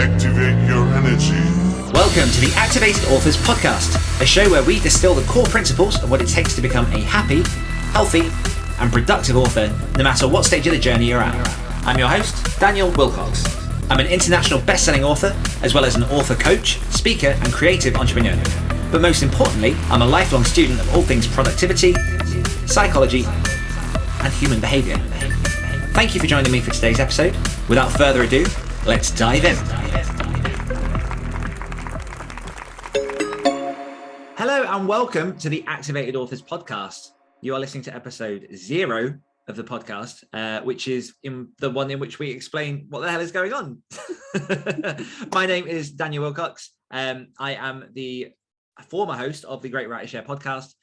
Activate your energy. Welcome to the Activated Authors Podcast, a show where we distill the core principles of what it takes to become a happy, healthy, and productive author, no matter what stage of the journey you're at. I'm your host, Daniel Willcocks. I'm an international best-selling author, as well as an author coach, speaker, and creative entrepreneur. But most importantly, I'm a lifelong student of all things productivity, psychology, and human behavior. Thank you for joining me for today's episode. Without further ado, let's dive in. Hello and welcome to the Activated Authors Podcast. You are listening to episode 0 of the podcast, which is the one in which we explain what the hell is going on. My name is Daniel Willcocks. I am the former host of the Great Writer Share podcast.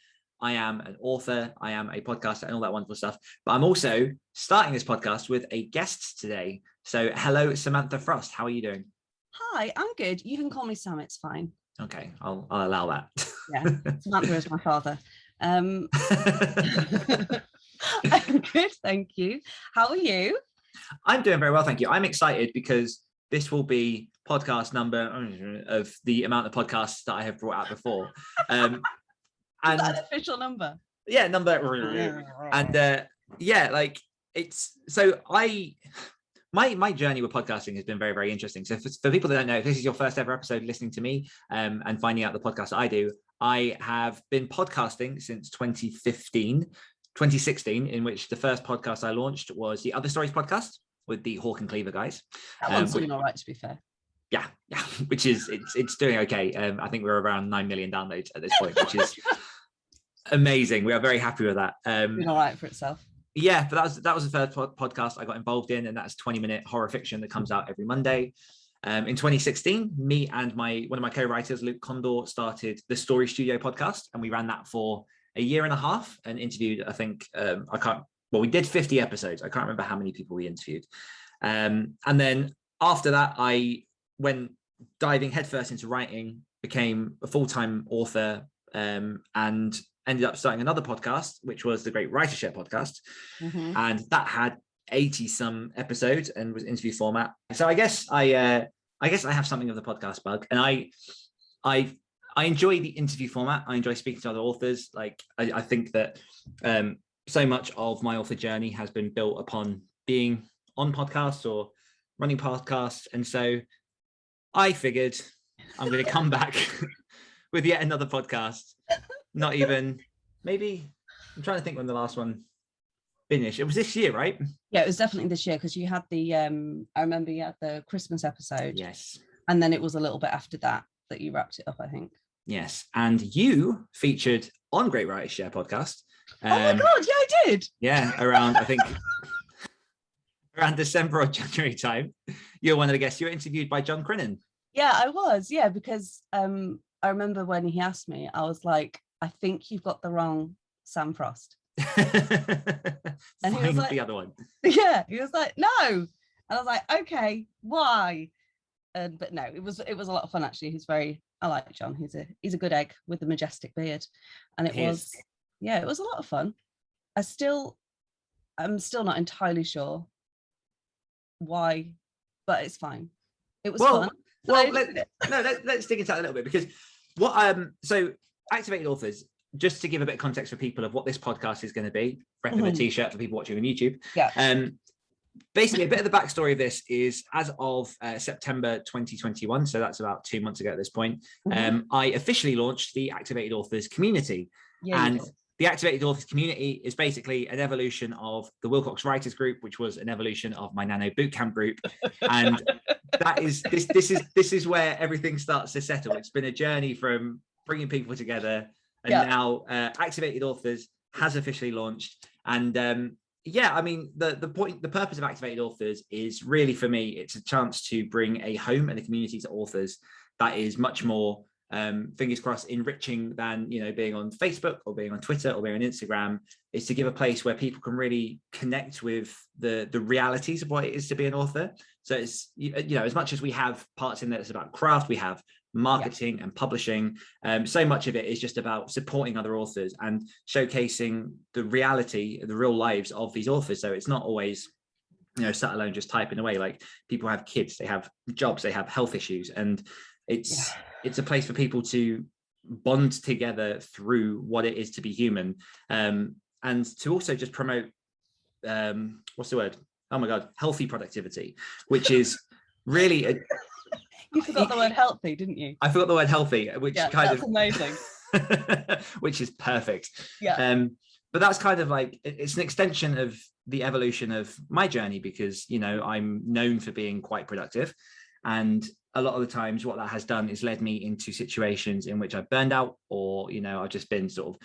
I am an author, I am a podcaster and all that wonderful stuff. But I'm also starting this podcast with a guest today. So hello, Samantha Frost. How are you doing? Hi, I'm good. You can call me Sam, it's fine. Okay, I'll allow that. Yeah, Samantha is my father. I'm good, thank you. How are you? I'm doing very well, thank you. I'm excited because this will be podcast number of the amount of podcasts that I have brought out before. And is that an official number? Yeah, number. And yeah, like it's so my journey with podcasting has been very, very interesting. So for people that don't know, if this is your first ever episode listening to me and finding out the podcast that I do, I have been podcasting since 2016, in which the first podcast I launched was the Other Stories podcast with the Hawk and Cleaver guys. That one's doing all right, to be fair. Yeah, which is it's doing okay. I think we're around 9 million downloads at this point, which is amazing. We are very happy with that. Doing all right for itself. Yeah, but that was the first podcast I got involved in, and that's 20-minute horror fiction that comes out every Monday. In 2016, me and one of my co-writers, Luke Condor, started the Story Studio podcast, and we ran that for a year and a half and interviewed, I think, we did 50 episodes. I can't remember how many people we interviewed. And then after that, I went diving headfirst into writing, became a full-time author, and ended up starting another podcast, which was the Great Writer Share podcast. Mm-hmm. And that had 80 some episodes and was interview format. So I guess I have something of the podcast bug, and I enjoy the interview format. I enjoy speaking to other authors. Like I think that so much of my author journey has been built upon being on podcasts or running podcasts. And so I figured I'm going to come back with yet another podcast. Not even, maybe, I'm trying to think when the last one finished. It was this year, right? Yeah, it was definitely this year, because you had I remember you had the Christmas episode. Yes. And then it was a little bit after that you wrapped it up, I think. Yes. And you featured on Great Writer Share podcast. Oh my God, yeah, I did. Yeah, around, I think, around December or January time. You're one of the guests. You were interviewed by John Crinan. Yeah, I was. Yeah, because I remember when he asked me, I was like, I think you've got the wrong Sam Frost. And he was like, the other one. Yeah, he was like, no. And I was like, okay, why? But no, it was a lot of fun, actually. I like John. He's a good egg with a majestic beard. And it was a lot of fun. I'm still not entirely sure why, but it's fine. It was fun. Well, let's dig into that a little bit, because so Activated Authors, just to give a bit of context for people of what this podcast is going to be, rep of a t-shirt for people watching on YouTube. Yeah. Basically, a bit of the backstory of this is, as of September 2021, so that's about 2 months ago at this point, I officially launched the Activated Authors community. Yeah, and the Activated Authors community is basically an evolution of the Willcocks Writers Group, which was an evolution of my Nano Bootcamp group. And that is this is where everything starts to settle. It's been a journey from bringing people together, and now Activated Authors has officially launched. And I mean, the purpose of Activated Authors is really, for me, it's a chance to bring a home and a community to authors that is much more fingers crossed enriching than being on Facebook or being on Twitter or being on Instagram. Is to give a place where people can really connect with the realities of what it is to be an author. So it's as much as we have parts in there that's about craft, we have marketing and publishing. So much of it is just about supporting other authors and showcasing the reality, the real lives of these authors. So it's not always sat alone just typing away. Like, people have kids, they have jobs, they have health issues, and it's a place for people to bond together through what it is to be human, and to also just promote what's the word? Oh my god, healthy productivity, which is really you forgot the word healthy, didn't you? I forgot the word healthy, which that's amazing. which is perfect. Yeah. But that's kind of like, it's an extension of the evolution of my journey, because I'm known for being quite productive, and a lot of the times what that has done is led me into situations in which I've burned out, or I've just been sort of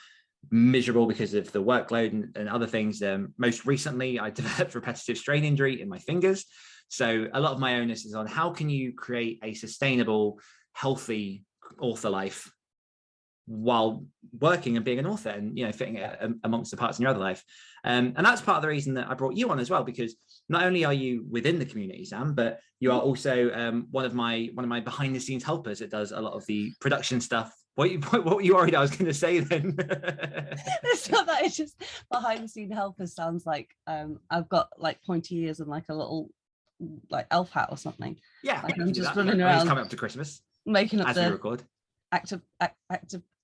miserable because of the workload and other things. Most recently, I developed repetitive strain injury in my fingers. So a lot of my onus is on how can you create a sustainable, healthy author life while working and being an author, and fitting it amongst the parts in your other life. And that's part of the reason that I brought you on as well, because not only are you within the community, Sam, but you are also one of my behind the scenes helpers that does a lot of the production stuff. What you already, I was going to say then. It's not that, it's just behind the scene helpers sounds like I've got like pointy ears and like a little like elf hat or something. Yeah, like I'm just running around. It's coming up to Christmas, making up as we record.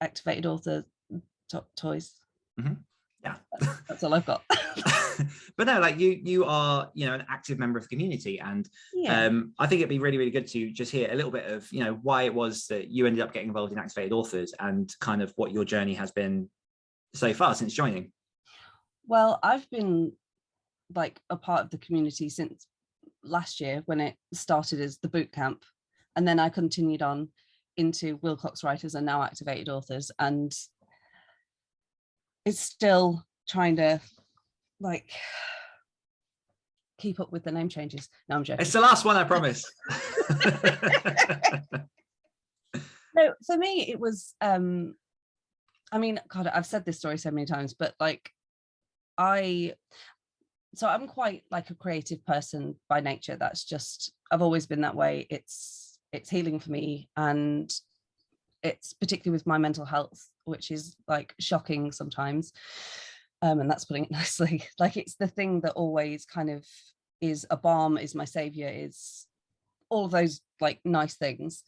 Activated author toys. Mm-hmm. Yeah, that's all I've got. But no, like you are an active member of the community, and I think it'd be really, really good to just hear a little bit of why it was that you ended up getting involved in Activated Authors, and kind of what your journey has been so far since joining. Well, I've been like a part of the community since last year, when it started as the boot camp, and then I continued on into Willcocks Writers and now Activated Authors, and it's still trying to like keep up with the name changes. No, I'm joking. It's the last one, I promise. No, for me it was I mean, God, I've said this story so many times, but like I'm quite like a creative person by nature. That's just, I've always been that way. It's healing for me, and it's particularly with my mental health, which is like shocking sometimes. And that's putting it nicely. Like, it's the thing that always kind of is a balm, is my savior, is all of those like nice things.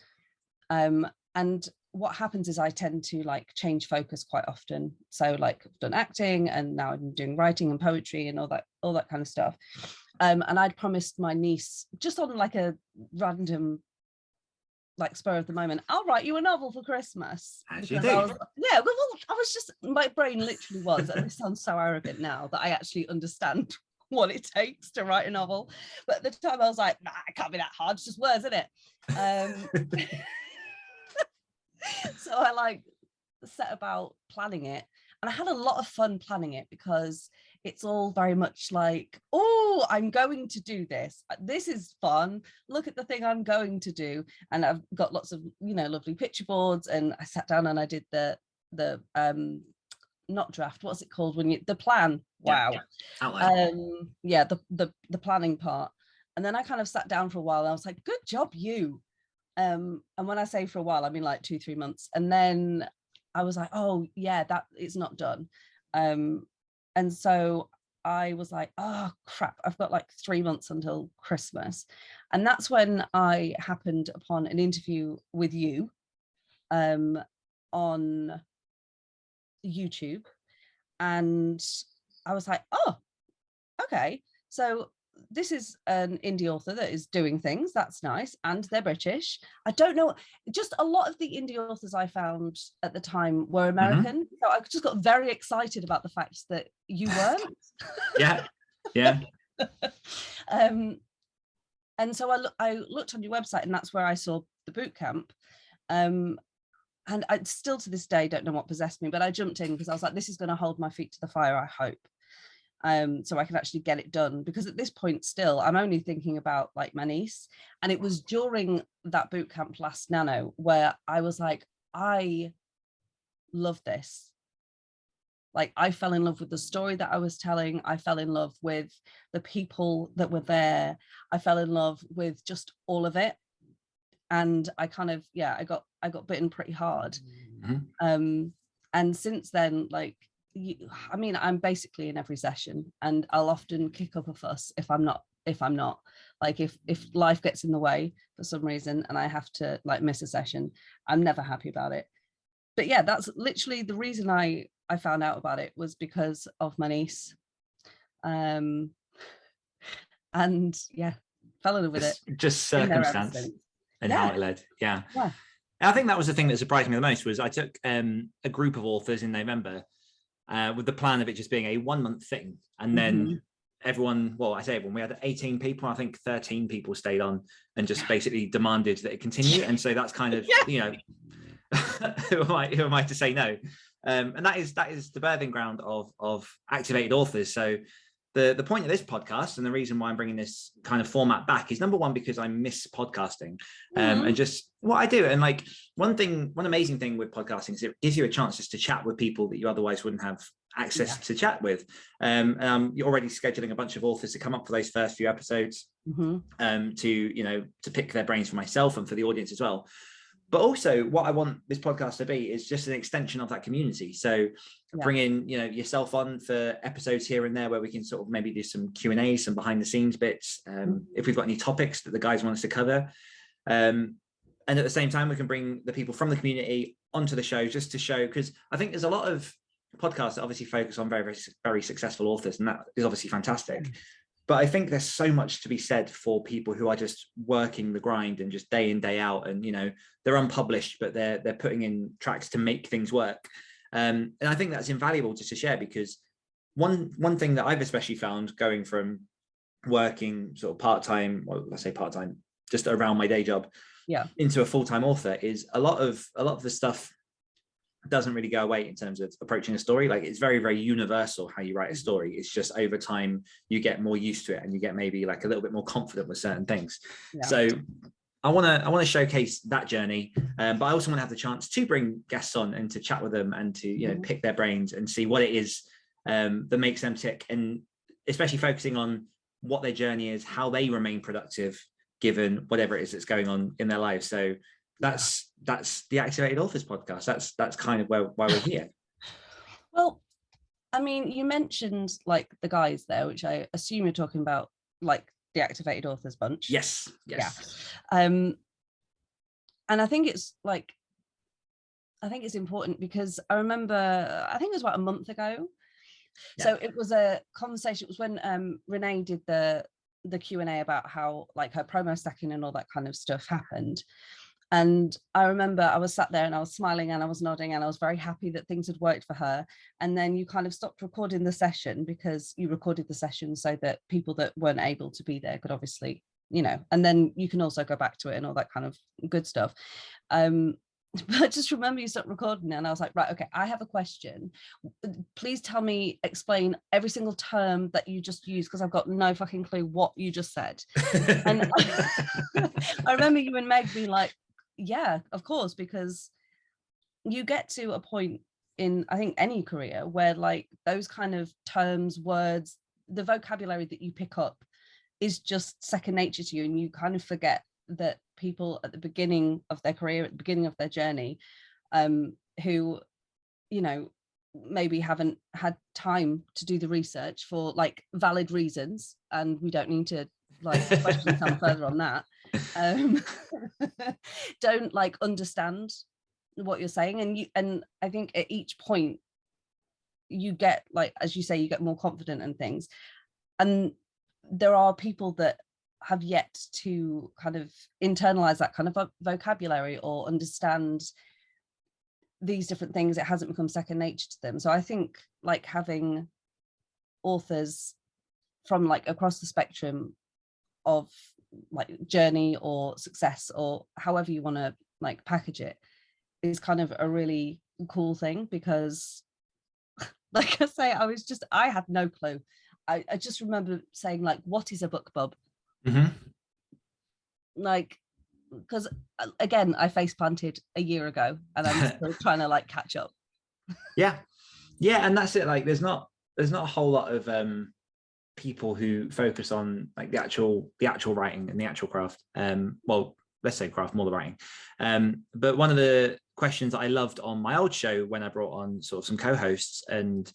And what happens is I tend to like change focus quite often. So like, I've done acting, and now I'm doing writing and poetry and all that kind of stuff. And I'd promised my niece, just on like a random like spur of the moment, I'll write you a novel for Christmas. As you do. I was just, my brain literally was, and this sounds so arrogant now that I actually understand what it takes to write a novel, but at the time I was like, nah, it can't be that hard, it's just words, isn't it? So I like set about planning it, and I had a lot of fun planning it, because it's all very much like, oh, I'm going to do this. This is fun. Look at the thing I'm going to do. And I've got lots of, lovely picture boards. And I sat down and I did the not draft. What's it called when the plan? Wow. Yeah. The planning part. And then I kind of sat down for a while, and I was like, good job, you. And when I say for a while, I mean like 2-3 months. And then I was like, oh yeah, that it's not done. And so I was like, oh crap, I've got like 3 months until Christmas. And that's when I happened upon an interview with you on YouTube. And I was like, oh, okay. So this is an indie author that is doing things. That's nice. And they're British. I don't know. Just a lot of the indie authors I found at the time were American. Mm-hmm. So I just got very excited about the fact that you weren't. Yeah. And so I looked on your website, and that's where I saw the boot camp. And I still to this day don't know what possessed me, but I jumped in because I was like, this is going to hold my feet to the fire, I hope. So I can actually get it done, because at this point still I'm only thinking about like my niece. And it was during that boot camp last Nano where I was like, I love this. Like, I fell in love with the story that I was telling. I fell in love with the people that were there. I fell in love with just all of it. And I kind of, I got bitten pretty hard. Mm-hmm. And since then, like, I'm basically in every session, and I'll often kick up a fuss if I'm not if I'm not. Like if life gets in the way for some reason and I have to like miss a session, I'm never happy about it. But yeah, that's literally the reason I found out about it, was because of my niece. And yeah, fell in love with it. Just circumstance and how it led. Yeah. Yeah. I think that was the thing that surprised me the most. Was I took a group of authors in November with the plan of it just being a 1 month thing, and then everyone, well, I say everyone, we had 18 people. I think 13 people stayed on and just basically demanded that it continue. And so that's kind of you know, who am I to say no? And that is the birthing ground of activated authors. So the point of this podcast, and the reason why I'm bringing this kind of format back, is number one, because I miss podcasting and just what I do. And like one amazing thing with podcasting is it gives you a chance just to chat with people that you otherwise wouldn't have access to chat with. You're already scheduling a bunch of authors to come up for those first few episodes to pick their brains for myself and for the audience as well. But also what I want this podcast to be is just an extension of that community. So bring in, yourself on for episodes here and there where we can sort of maybe do some Q&A, some behind the scenes bits. If we've got any topics that the guys want us to cover. And at the same time, we can bring the people from the community onto the show just to show, because I think there's a lot of podcasts that obviously focus on very, very, very successful authors. And that is obviously fantastic. But I think there's so much to be said for people who are just working the grind and just day in, day out. And, they're unpublished, but they're putting in tracks to make things work. And I think that's invaluable just to share, because one thing that I've especially found going from working sort of part-time, well, let's say part-time, just around my day job into a full-time author, is a lot of the stuff doesn't really go away in terms of approaching a story. Like, it's very, very universal how you write a story. It's just over time you get more used to it and you get maybe like a little bit more confident with certain things. So I want to showcase that journey, but I also want to have the chance to bring guests on and to chat with them and to pick their brains and see what it is that makes them tick, and especially focusing on what their journey is, how they remain productive given whatever it is that's going on in their lives. So that's the Activated Authors podcast. That's kind of why we're here. Well, I mean, you mentioned like the guys there, which I assume you're talking about like the Activated Authors bunch. Yes. Yeah. And I think it's important because I remember, I think it was about a month ago. So it was a conversation. It was when Renee did the Q&A about how like her promo stacking and all that kind of stuff happened. And I remember I was sat there and I was smiling and I was nodding and I was very happy that things had worked for her. And then you kind of stopped recording the session, because you recorded the session so that people that weren't able to be there could obviously, and then you can also go back to it and all that kind of good stuff. But I just remember you stopped recording and I was like, right, okay, I have a question. Please explain every single term that you just used, because I've got no fucking clue what you just said. And I remember you and Meg being like, yeah, of course, because you get to a point in, I think, any career where like those kind of terms, words, the vocabulary that you pick up is just second nature to you, and you kind of forget that people at the beginning of their career, at the beginning of their journey, who maybe haven't had time to do the research for like valid reasons, and we don't need to like question some further on that, don't like understand what you're saying, and I think at each point you get, like, as you say, you get more confident and things, and there are people that have yet to kind of internalize that kind of vocabulary or understand these different things. It hasn't become second nature to them. So I think like having authors from like across the spectrum of like journey or success, or however you want to like package it, is kind of a really cool thing, because like I say, I had no clue. I just remember saying like, what is a book bub? Like, because again, I face planted a year ago and I'm still trying to like catch up. Yeah, and that's it. Like there's not a whole lot of people who focus on like the actual writing and the actual craft. Well, let's say craft, more the writing. But one of the questions that I loved on my old show, when I brought on sort of some co-hosts, and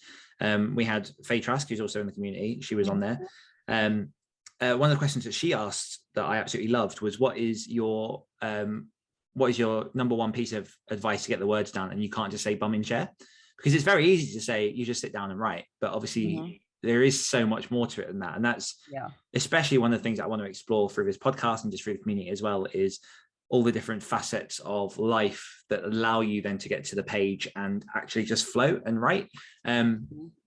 we had Faye Trask, who's also in the community, she was on there, one of the questions that she asked that I absolutely loved was, what is your number one piece of advice to get the words down? And you can't just say bum in chair, because it's very easy to say you just sit down and write, but obviously there is so much more to it than that. And that's especially one of the things that I want to explore through this podcast and just through the community as well, is all the different facets of life that allow you then to get to the page and actually just float and write.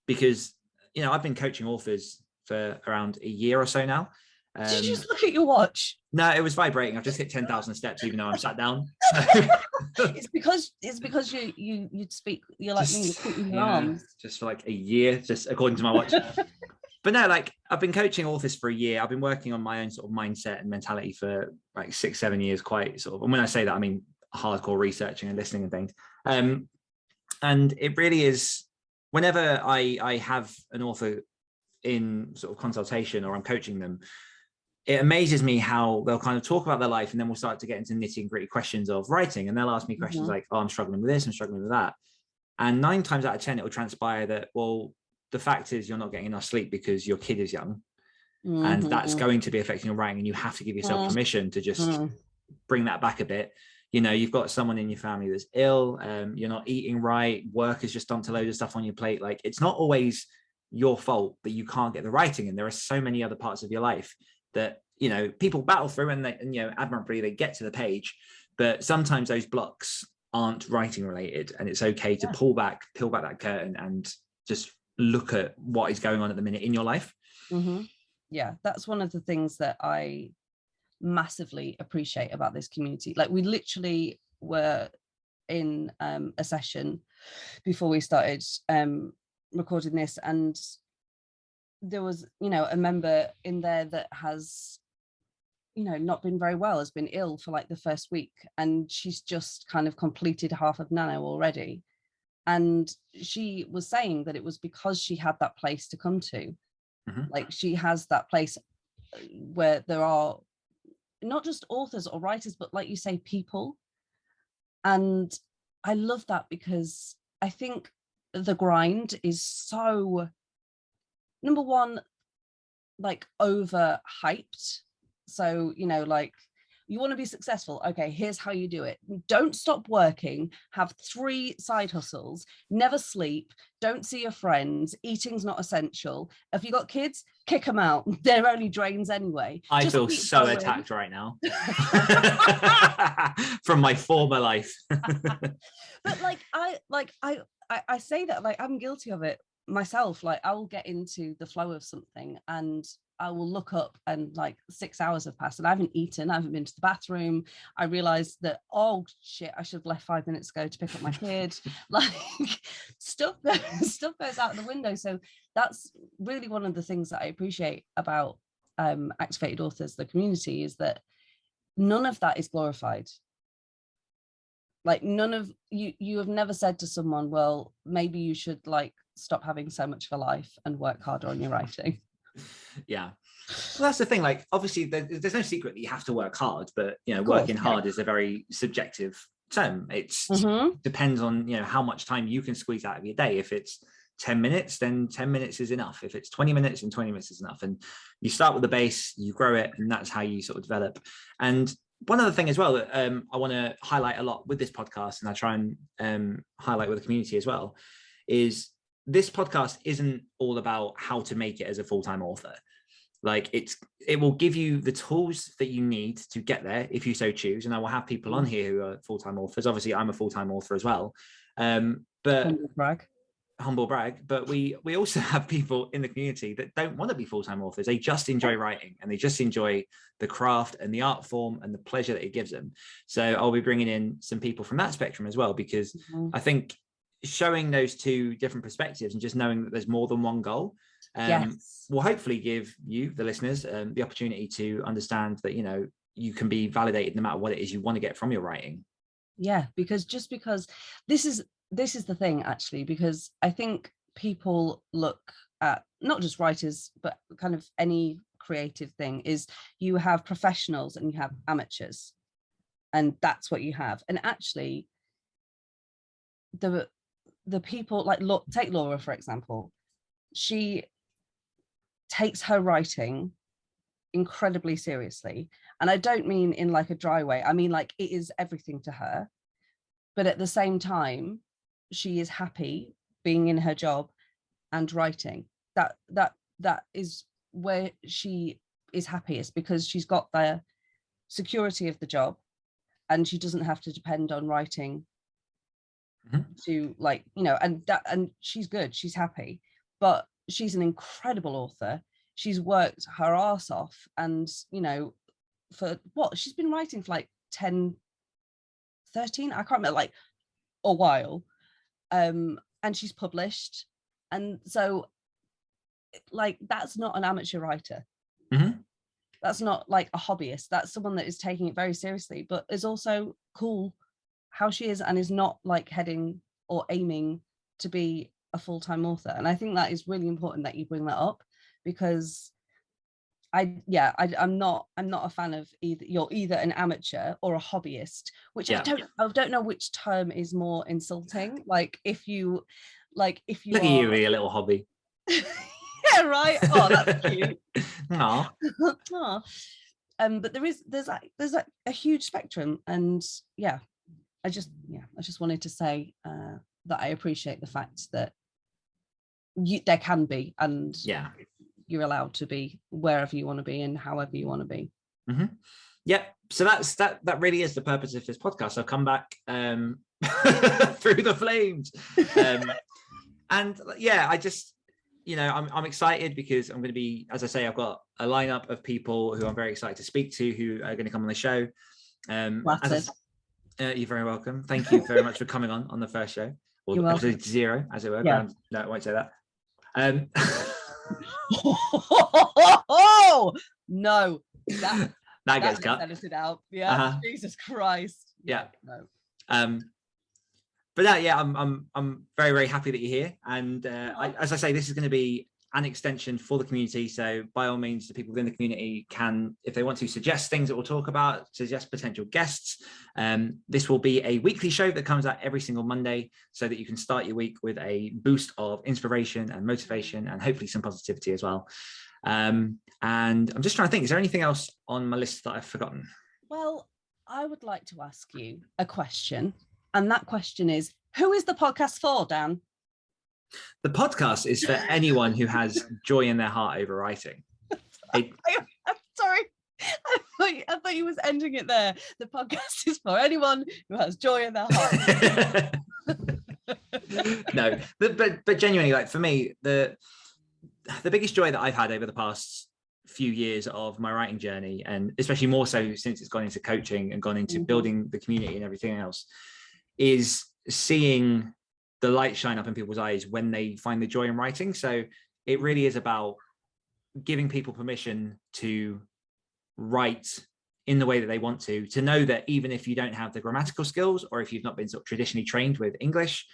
Because, you know, I've been coaching authors for around a year or so now. Did you just look at your watch? No, it was vibrating. I've just hit 10,000 steps, even though I'm sat down. It's because you'd speak. You're like me. You're putting your arms. Just for like a year, just according to my watch. But no, like I've been coaching authors for a year. I've been working on my own sort of mindset and mentality for like 6-7 years, quite sort of. And when I say that, I mean hardcore researching and listening and things. And it really is, whenever I have an author in sort of consultation or I'm coaching them, it amazes me how they'll kind of talk about their life, and then we'll start to get into nitty and gritty questions of writing, and they'll ask me questions like, oh, I'm struggling with this, I'm struggling with that. And 9 times out of 10, it will transpire that, well, the fact is you're not getting enough sleep because your kid is young, and that's going to be affecting your writing, and you have to give yourself permission to just bring that back a bit. You know, you've got someone in your family that's ill, you're not eating right, work has just dumped a load of stuff on your plate. Like, it's not always your fault that you can't get the writing in. There are so many other parts of your life that, you know, people battle through, and you know, admirably they get to the page, but sometimes those blocks aren't writing related, and it's okay to peel back that curtain and just look at what is going on at the minute in your life. Yeah, that's one of the things that I massively appreciate about this community. Like, we literally were in a session before we started recording this, and there was, you know, a member in there that has, you know, not been very well, has been ill for like the first week, and she's just kind of completed half of Nano already. And she was saying that it was because she had that place to come to. Like, she has that place where there are not just authors or writers, but like you say, people. And I love that, because I think the grind is so, number one, like overhyped. So, you know, like, you want to be successful, okay, here's how you do it. Don't stop working, have 3 side hustles, never sleep, don't see your friends, eating's not essential. If you got kids, kick them out, they're only drains anyway. I feel so attacked right now from my former life. But like I say that, like, I'm guilty of it myself. Like, I will get into the flow of something and I will look up, and like 6 hours have passed and I haven't eaten, I haven't been to the bathroom. I realized that, oh shit, I should have left 5 minutes ago to pick up my kid. Like, stuff goes out the window. So that's really one of the things that I appreciate about Activated Authors, the community, is that none of that is glorified. Like, none of you have never said to someone, well, maybe you should like stop having so much of a life and work harder on your writing. Yeah, well, that's the thing. Like, obviously there's no secret that you have to work hard, but, you know, working hard is a very subjective term. It's depends on, you know, how much time you can squeeze out of your day. If it's 10 minutes, then 10 minutes is enough. If it's 20 minutes, then 20 minutes is enough. And you start with the base, you grow it, and that's how you sort of develop. And one other thing as well that I want to highlight a lot with this podcast, and I try and highlight with the community as well, is this podcast isn't all about how to make it as a full-time author. Like, it will give you the tools that you need to get there if you so choose. And I will have people on here who are full-time authors. Obviously, I'm a full-time author as well. But humble brag. But we also have people in the community that don't want to be full-time authors. They just enjoy writing, and they just enjoy the craft and the art form and the pleasure that it gives them. So I'll be bringing in some people from that spectrum as well, because I think showing those 2 different perspectives and just knowing that there's more than one goal will hopefully give you, the listeners, the opportunity to understand that, you know, you can be validated no matter what it is you want to get from your writing. Yeah, because this is the thing, actually, because I think people look at not just writers, but kind of any creative thing, is you have professionals and you have amateurs, and that's what you have. And actually, the people, like, take Laura, for example. She takes her writing incredibly seriously. And I don't mean in like a dry way. I mean, like, it is everything to her. But at the same time, she is happy being in her job and writing. That is where she is happiest, because she's got the security of the job and she doesn't have to depend on writing to, like, you know, and she's good, she's happy. But she's an incredible author. She's worked her arse off, and, you know, for what she's been writing for like 10, 13, I can't remember, like a while. And she's published. And so, like, that's not an amateur writer. That's not like a hobbyist. That's someone that is taking it very seriously, but is also cool how she is, and is not like heading or aiming to be a full-time author. And I think that is really important that you bring that up, because I'm not a fan of either. You're either an amateur or a hobbyist, which I don't know which term is more insulting. Like, if you look at you, a little hobby. Yeah, right. Oh, that's cute. Aww. Aww. But there's a huge spectrum, and I just wanted to say that I appreciate the fact that there can be, and you're allowed to be wherever you want to be and however you want to be. So that really is the purpose of this podcast. I'll come back through the flames, and I just, you know, I'm excited because I'm going to be, as I say, I've got a lineup of people who I'm very excited to speak to, who are going to come on the show. You're very welcome. Thank you very much for coming on the first show, or episode 0, as it were. No, I won't say that. No, that gets cut. Edited out. Yeah, Jesus Christ. Yeah. No. But I'm very, very happy that you're here. And as I say, this is going to be an extension for the community. So by all means, the people within the community can, if they want to, suggest things that we'll talk about, suggest potential guests. This will be a weekly show that comes out every single Monday, so that you can start your week with a boost of inspiration and motivation, and hopefully some positivity as well. And I'm just trying to think, is there anything else on my list that I've forgotten? Well, I would like to ask you a question. And that question is, who is the podcast for, Dan? The podcast is for anyone who has joy in their heart over writing. I'm sorry. I thought you was ending it there. The podcast is for anyone who has joy in their heart. No, but genuinely, like, for me, the biggest joy that I've had over the past few years of my writing journey, and especially more so since it's gone into coaching and gone into building the community and everything else, is seeing the light shine up in people's eyes when they find the joy in writing. So it really is about giving people permission to write in the way that they want to know that even if you don't have the grammatical skills, or if you've not been sort of traditionally trained with English,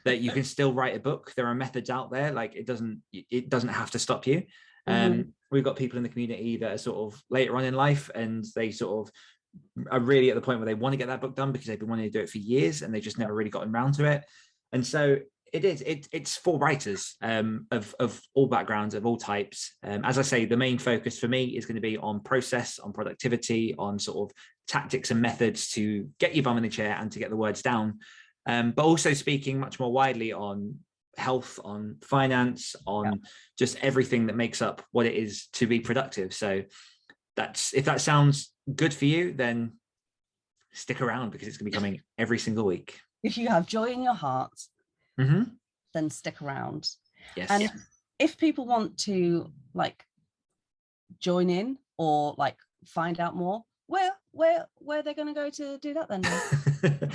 that you can still write a book. There are methods out there. Like, it doesn't have to stop you. We've got people in the community that are sort of later on in life, and they sort of are really at the point where they want to get that book done because they've been wanting to do it for years and they just never really gotten around to it. And so it's for writers of all backgrounds, of all types. As I say, the main focus for me is going to be on process, on productivity, on sort of tactics and methods to get your bum in the chair and to get the words down, but also speaking much more widely on health, on finance, on just everything that makes up what it is to be productive. So if that sounds good for you, then stick around, because it's going to be coming every single week. If you have joy in your heart, then stick around. Yes. And if people want to, like, join in or, like, find out more, where are they going to go to do that then?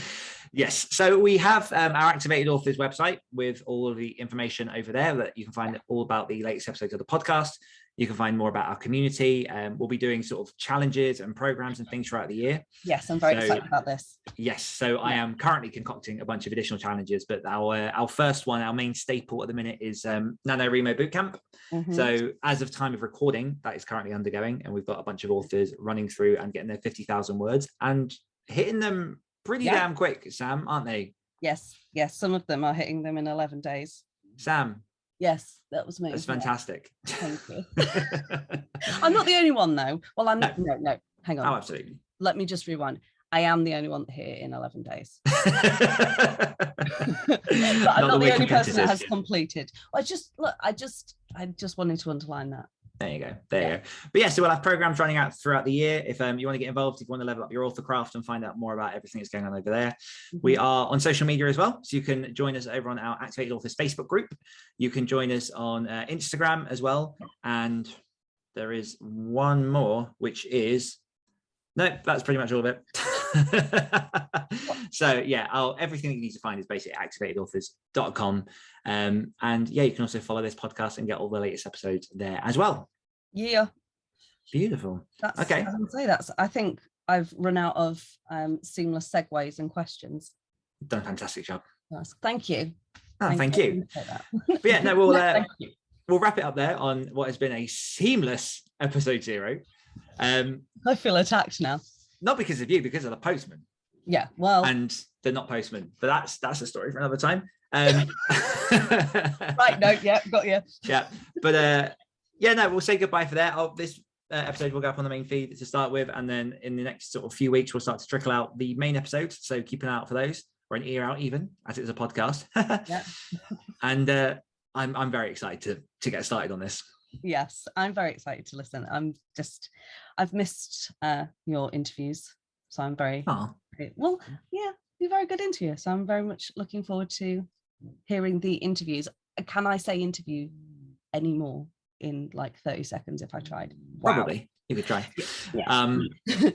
Yes, so we have our Activated Authors website with all of the information over there, that you can find all about the latest episodes of the podcast. You can find more about our community. We'll be doing sort of challenges and programs and things throughout the year. Yes, I'm very excited about this. Yes, so I am currently concocting a bunch of additional challenges, but our first one, our main staple at the minute, is NaNoWriMo Bootcamp. So as of time of recording, that is currently undergoing, and we've got a bunch of authors running through and getting their 50,000 words and hitting them pretty damn quick, Sam, aren't they? Yes, some of them are hitting them in 11 days. Sam, Yes, that was me. That's fantastic. Thank you. I'm not the only one though. Well, I'm not. No, hang on. Oh, absolutely. Let me just rewind. I am the only one here in 11 days. But I'm not the only person that has completed. I just wanted to underline that. There you go. There you go. But yeah, so we'll have programs running out throughout the year. If you want to get involved, if you want to level up your author craft and find out more about everything that's going on over there. We are on social media as well. So you can join us over on our Activated Authors Facebook group. You can join us on Instagram as well. And there is one more, which is, no, that's pretty much all of it. So yeah, everything that you need to find is basically activatedauthors.com. And yeah, you can also follow this podcast and get all the latest episodes there as well. Yeah. Beautiful. Okay. I think I've run out of seamless segues and questions. Done a fantastic job. Thank you. Thank you. But yeah, no, we'll wrap it up there on what has been a seamless episode 0. I feel attacked now. Not because of you, because of the postman. Yeah, well, and they're not postmen, but that's a story for another time. Right, no, yeah, got you. Yeah, but we'll say goodbye for that. This episode will go up on the main feed to start with, and then in the next sort of few weeks we'll start to trickle out the main episodes. So keep an eye out for those, or an ear out even, as it's a podcast. Yeah. And I'm very excited to get started on this. Yes, I'm very excited to listen. I've missed your interviews, so I'm very well. Yeah, you're a very good interviewer, so I'm very much looking forward to hearing the interviews. Can I say interview anymore in like 30 seconds if I tried? Probably. Wow. You could try. Yeah.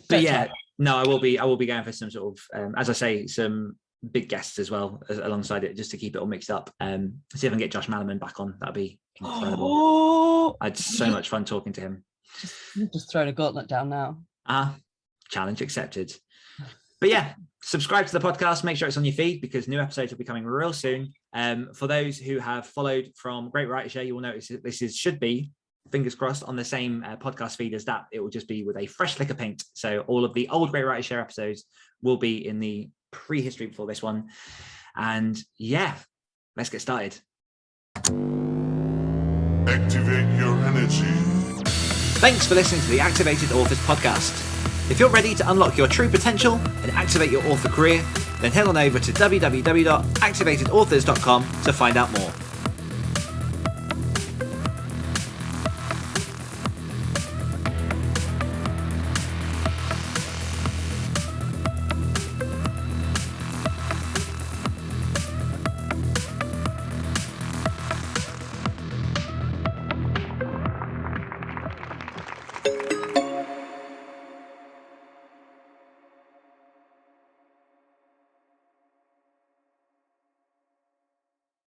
But yeah, no, I will be going for some sort of as I say, some big guests as well alongside it, just to keep it all mixed up. See if I can get Josh Malaman back on. That'd be incredible. I had so much fun talking to him. Just throwing a gauntlet down now. Challenge accepted. But yeah, subscribe to the podcast. Make sure it's on your feed, because new episodes will be coming real soon. For those who have followed from Great Writer Share, you will notice that this should be, fingers crossed, on the same podcast feed as that. It will just be with a fresh lick of paint. So all of the old Great Writer Share episodes will be in the prehistory before this one. And yeah, let's get started. Activate your energy. Thanks for listening to the Activated Authors podcast. If you're ready to unlock your true potential and activate your author career, then head on over to www.activatedauthors.com to find out more.